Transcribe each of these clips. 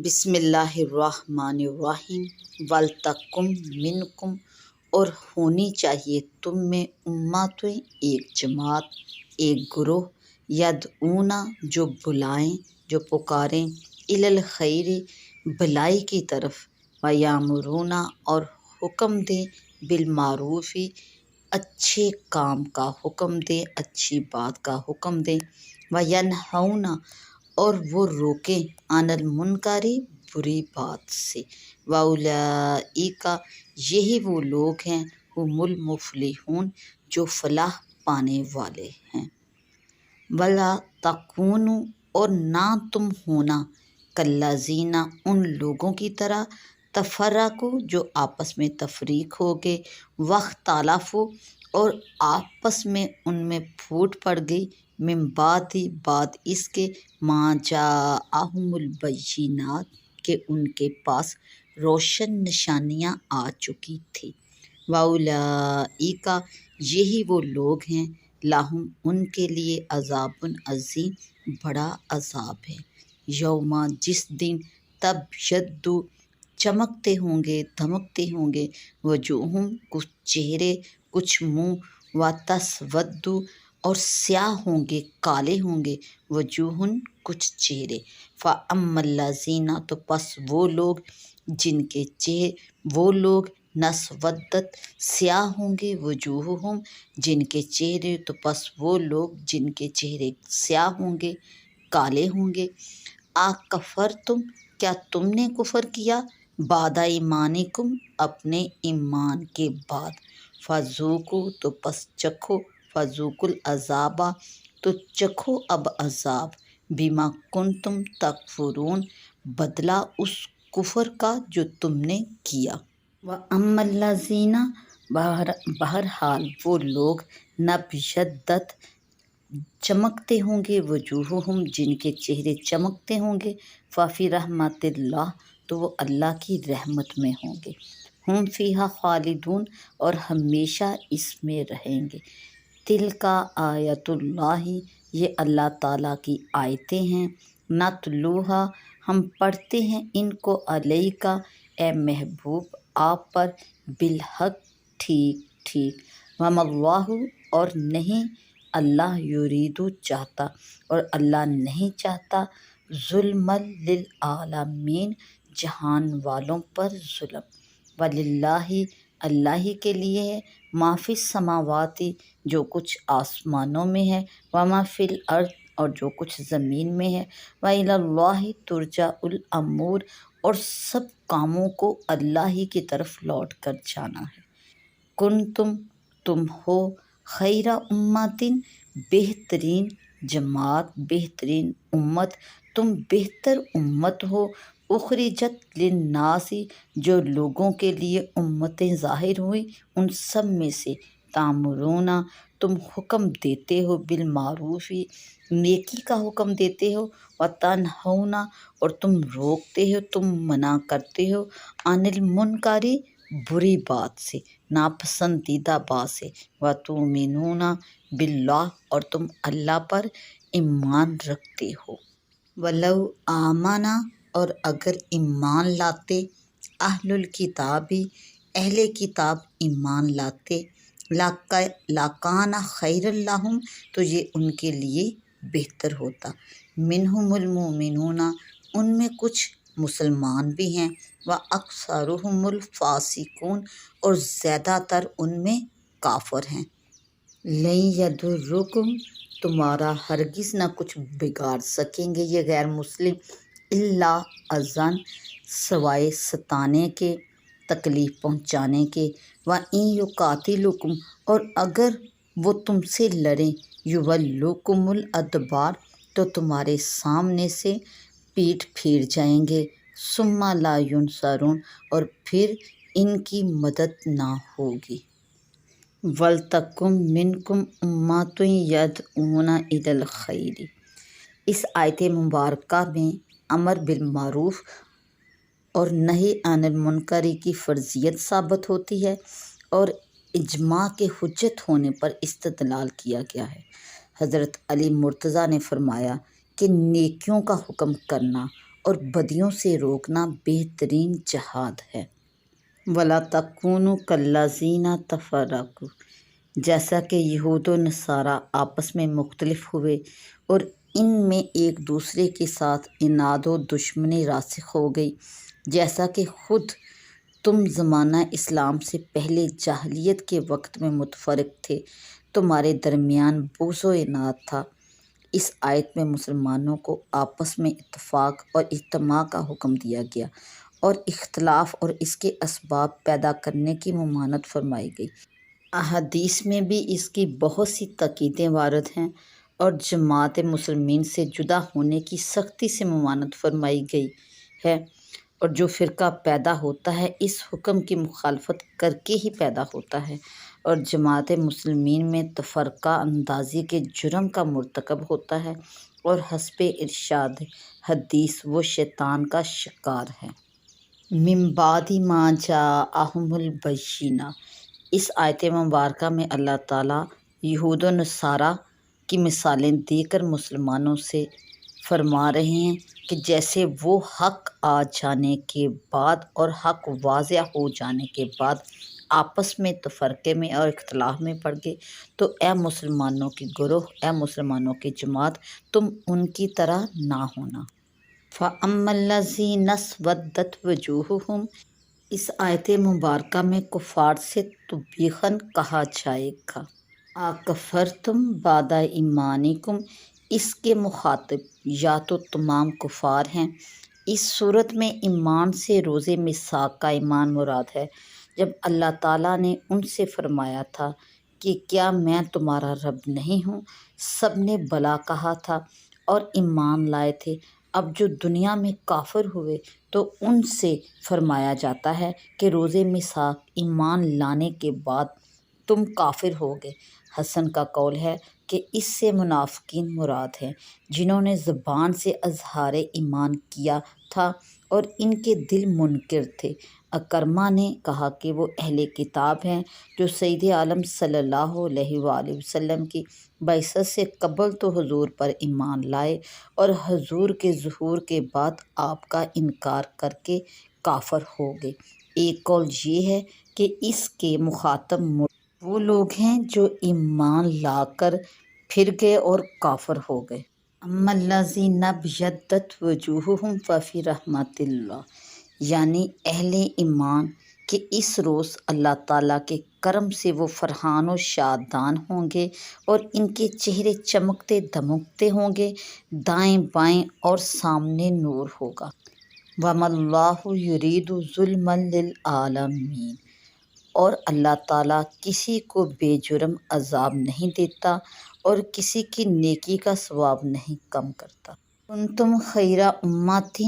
بسم اللہ الرحمن الرحیم ولتکم منکم، اور ہونی چاہیے تم میں امتیں ایک جماعت، ایک گروہ، یدعونا جو بلائیں، جو پکاریں، الی الخیر بھلائی کی طرف، ویامرونا اور حکم دیں، بالمعروف اچھے کام کا حکم دیں، اچھی بات کا حکم دیں، وینہونا اور وہ روکیں، عن المنکر بری بات سے، واولئک یہی وہ لوگ ہیں، هم المفلحون جو فلاح پانے والے ہیں۔ ولا تکونوا اور نہ تم ہونا، کالذین ان لوگوں کی طرح، تفرقوا جو آپس میں تفریق ہو گئے، واختلفوا اور آپس میں ان میں پھوٹ پڑ گئی، من بعد اس کے، ما جاءہم البینات کہ ان کے پاس روشن نشانیاں آ چکی تھی، واولئک یہی وہ لوگ ہیں، لہم ان کے لیے عذاب عظیم بڑا عذاب ہے، یوم جس دن تبیض چمکتے ہوں گے، دھمکتے ہوں گے، وجوہ کچھ چہرے، کچھ منہ، وتسود اور سیاہ ہوں گے، کالے ہوں گے، وجوہ کچھ چہرے، فاما الذین تو پس وہ لوگ جن کے وہ لوگ نسودت سیاہ ہوں گے، وجوہہم جن کے چہرے، تو پس وہ لوگ جن کے چہرے سیاہ ہوں گے، کالے ہوں گے، اکفرتم کیا تم نے کفر کیا، بعد ایمانکم اپنے ایمان کے بعد، فذوقوا تو پس چکھو، فذوقوا العذاب تو چکھو اب عذاب، بما کنتم تکفرون بدلہ اس کفر کا جو تم نے کیا، واما الذین بہرحال وہ لوگ نبیضت چمکتے ہوں گے، وجوہہم جن کے چہرے چمکتے ہوں گے، ففی رحمت اللہ تو وہ اللہ کی رحمت میں ہوں گے، ہم فیہا خالدون اور ہمیشہ اس میں رہیں گے، تلک آیات اللہ یہ اللہ تعالیٰ کی آیتیں ہیں، نتلوہا ہم پڑھتے ہیں ان کو، علیک اے محبوب آپ پر، بالحق ٹھیک ٹھیک، وما اللہ اور نہیں اللہ یریدو چاہتا، اور اللہ نہیں چاہتا، ظلم للعالمین جہان والوں پر ظلم، وللہ اللہ ہی کے لیے ہے، ما فی السماوات جو کچھ آسمانوں میں ہے، وما فی الارض اور جو کچھ زمین میں ہے، وإلی اللہ ترجع الامور اور سب کاموں کو اللہ ہی کی طرف لوٹ کر جانا ہے، تم ہو خیر امت بہترین جماعت، بہترین امت، تم بہتر امت ہو، اخرجت للناس جو لوگوں کے لیے امتیں ظاہر ہوئی ان سب میں سے، تامرونا تم حکم دیتے ہو، بالمعروف نیکی کا حکم دیتے ہو، وتنہونا اور تم روکتے ہو، تم منع کرتے ہو، عن المنکر بری بات سے، ناپسندیدہ بات سے، وتؤمنون باللہ اور تم اللہ پر ایمان رکھتے ہو، ولو آمنا اور اگر ایمان لاتے، اہل الکتاب اہل کتاب ایمان لاتے، لکان خیر لہم تو یہ ان کے لیے بہتر ہوتا، منہم المؤمنون ان میں کچھ مسلمان بھی ہیں، واکثرہم الفاسقون اور زیادہ تر ان میں کافر ہیں، لن یضرکم تمہارا ہرگز نہ کچھ بگاڑ سکیں گے یہ غیر مسلم، الا اذًا سوائے ستانے کے، تکلیف پہنچانے کے، وَإِن یقاتلوکم اور اگر وہ تم سے لڑیں، یولوکم الادبار تو تمہارے سامنے سے پیٹھ پھیر جائیں گے، ثم لا ینصرون اور پھر ان کی مدد نہ ہوگی، وَلْتَکُن مِّنکُمْ أُمَّةٌ یدعون إِلَى الْخَیرِ اس آیت مبارکہ میں امر بالمعروف اور نہی عن المنکر کی فرضیت ثابت ہوتی ہے، اور اجماع کے حجت ہونے پر استدلال کیا گیا ہے۔ حضرت علی مرتضیٰ نے فرمایا کہ نیکیوں کا حکم کرنا اور بدیوں سے روکنا بہترین جہاد ہے۔ وَلَا تَكُونُوا كَالَّذِينَ تَفَرَّقُوا، جیسا کہ یہود و نصارہ آپس میں مختلف ہوئے اور ان میں ایک دوسرے کے ساتھ عناد و دشمنی راسخ ہو گئی، جیسا کہ خود تم زمانہ اسلام سے پہلے جاہلیت کے وقت میں متفرق تھے، تمہارے درمیان بغض و عناد تھا۔ اس آیت میں مسلمانوں کو آپس میں اتفاق اور اجتماع کا حکم دیا گیا اور اختلاف اور اس کے اسباب پیدا کرنے کی ممانعت فرمائی گئی۔ احادیث میں بھی اس کی بہت سی تاکیدیں وارد ہیں اور جماعت مسلمین سے جدا ہونے کی سختی سے ممانعت فرمائی گئی ہے، اور جو فرقہ پیدا ہوتا ہے اس حکم کی مخالفت کر کے ہی پیدا ہوتا ہے اور جماعت مسلمین میں تفرقہ اندازی کے جرم کا مرتکب ہوتا ہے اور حسب ارشاد حدیث وہ شیطان کا شکار ہے۔ من بعد ما جاءہم البینہ، اس آیت مبارکہ میں اللہ تعالیٰ یہود و نصارہ کی مثالیں دے کر مسلمانوں سے فرما رہے ہیں کہ جیسے وہ حق آ جانے کے بعد اور حق واضح ہو جانے کے بعد آپس میں تفرقے میں اور اختلاف میں پڑ گئے، تو اے مسلمانوں کی گروہ، اے مسلمانوں کی جماعت، تم ان کی طرح نہ ہونا۔ فَأَمَّا الَّذِينَ اسْوَدَّتْ وُجُوهُهُمْ، اس آیت مبارکہ میں کفار سے توبیخاً کہا جائے گا۔ اَکَفَرْتُمْ بَعْدَ ایمانکم، اس کے مخاطب یا تو تمام کفار ہیں۔ اس صورت میں ایمان سے روز میثاق کا ایمان مراد ہے، جب اللہ تعالیٰ نے ان سے فرمایا تھا کہ کیا میں تمہارا رب نہیں ہوں؟ سب نے بلا کہا تھا اور ایمان لائے تھے۔ اب جو دنیا میں کافر ہوئے تو ان سے فرمایا جاتا ہے کہ روز میثاق ایمان لانے کے بعد تم کافر ہو گئے۔ حسن کا قول ہے کہ اس سے منافقین مراد ہیں، جنہوں نے زبان سے اظہار ایمان کیا تھا اور ان کے دل منکر تھے۔ اکرمہ نے کہا کہ وہ اہل کتاب ہیں جو سید عالم صلی اللہ علیہ وآلہ وسلم کی بعثت سے قبل تو حضور پر ایمان لائے اور حضور کے ظہور کے بعد آپ کا انکار کر کے کافر ہو گئے۔ ایک قول یہ ہے کہ اس کے مخاطب وہ لوگ ہیں جو ایمان لا کر پھر گئے اور کافر ہو گئے۔ اما الذین ابیضت وجوہہم ففی رحمۃ اللہ، یعنی اہل ایمان کہ اس روز اللہ تعالیٰ کے کرم سے وہ فرحان و شادان ہوں گے اور ان کے چہرے چمکتے دمکتے ہوں گے، دائیں بائیں اور سامنے نور ہوگا۔ وَمَا اللَّهُ يُرِيدُ ظُلْمًا لِلْعَالَمِينَ، اور اللہ تعالیٰ کسی کو بے جرم عذاب نہیں دیتا اور کسی کی نیکی کا ثواب نہیں کم کرتا۔ کنتم خیر امۃ،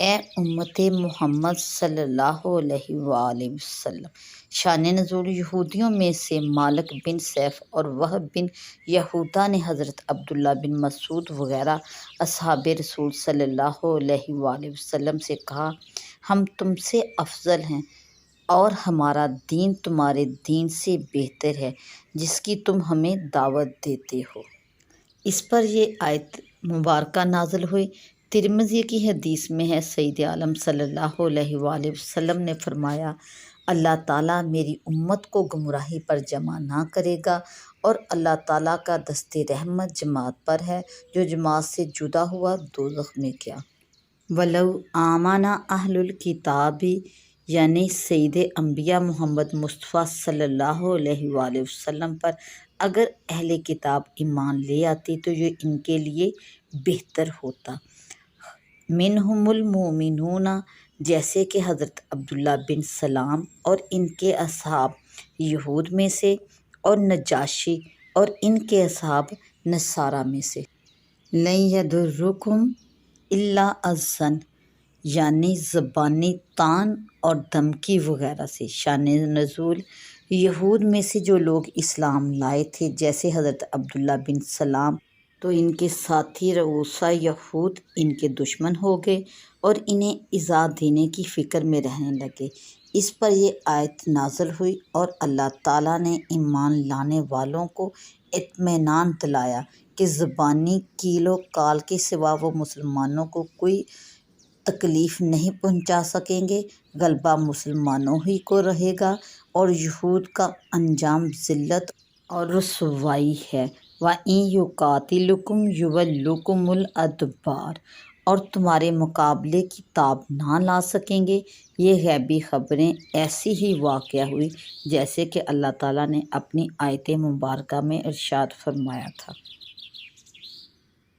اے امت محمد صلی اللہ علیہ وآلہ وسلم۔ شان نزول، یہودیوں میں سے مالک بن سیف اور وہب بن یہودہ نے حضرت عبداللہ بن مسعود وغیرہ اصحاب رسول صلی اللہ علیہ وآلہ وسلم سے کہا، ہم تم سے افضل ہیں اور ہمارا دین تمہارے دین سے بہتر ہے جس کی تم ہمیں دعوت دیتے ہو۔ اس پر یہ آیت مبارکہ نازل ہوئی۔ ترمذی کی حدیث میں ہے، سید عالم صلی اللہ علیہ وآلہ وسلم نے فرمایا، اللہ تعالیٰ میری امت کو گمراہی پر جمع نہ کرے گا اور اللہ تعالیٰ کا دست رحمت جماعت پر ہے، جو جماعت سے جدا ہوا دوزخ میں گیا۔ وَلَوْ آمَنَ أَهْلُ الْكِتَابِ، یعنی سید انبیاء محمد مصطفیٰ صلی اللہ علیہ وآلہ وسلم پر اگر اہل کتاب ایمان لے آتی تو یہ ان کے لیے بہتر ہوتا۔ منہم المؤمنون، جیسے کہ حضرت عبداللہ بن سلام اور ان کے اصحاب یہود میں سے، اور نجاشی اور ان کے اصحاب نصارہ میں سے۔ لن یضرکم الا اذًا، یعنی زبانی طعن اور دھمکی وغیرہ سے۔ شان نزول، یہود میں سے جو لوگ اسلام لائے تھے جیسے حضرت عبداللہ بن سلام، تو ان کے ساتھی رؤساء یہود ان کے دشمن ہو گئے اور انہیں ایذا دینے کی فکر میں رہنے لگے۔ اس پر یہ آیت نازل ہوئی اور اللہ تعالیٰ نے ایمان لانے والوں کو اطمینان دلایا کہ زبانی کیل و کال کے سوا وہ مسلمانوں کو کوئی تکلیف نہیں پہنچا سکیں گے، غلبہ مسلمانوں ہی کو رہے گا، اور یہود کا انجام ذلت اور رسوائی ہے۔ وَإِن يُقَاتِلُوكُمْ يُوَلُّوكُمُ الْأَدْبَارَ، اور تمہارے مقابلے کی تاب نہ لا سکیں گے۔ یہ غیبی خبریں ایسی ہی واقع ہوئی جیسے کہ اللہ تعالیٰ نے اپنی آیت مبارکہ میں ارشاد فرمایا تھا۔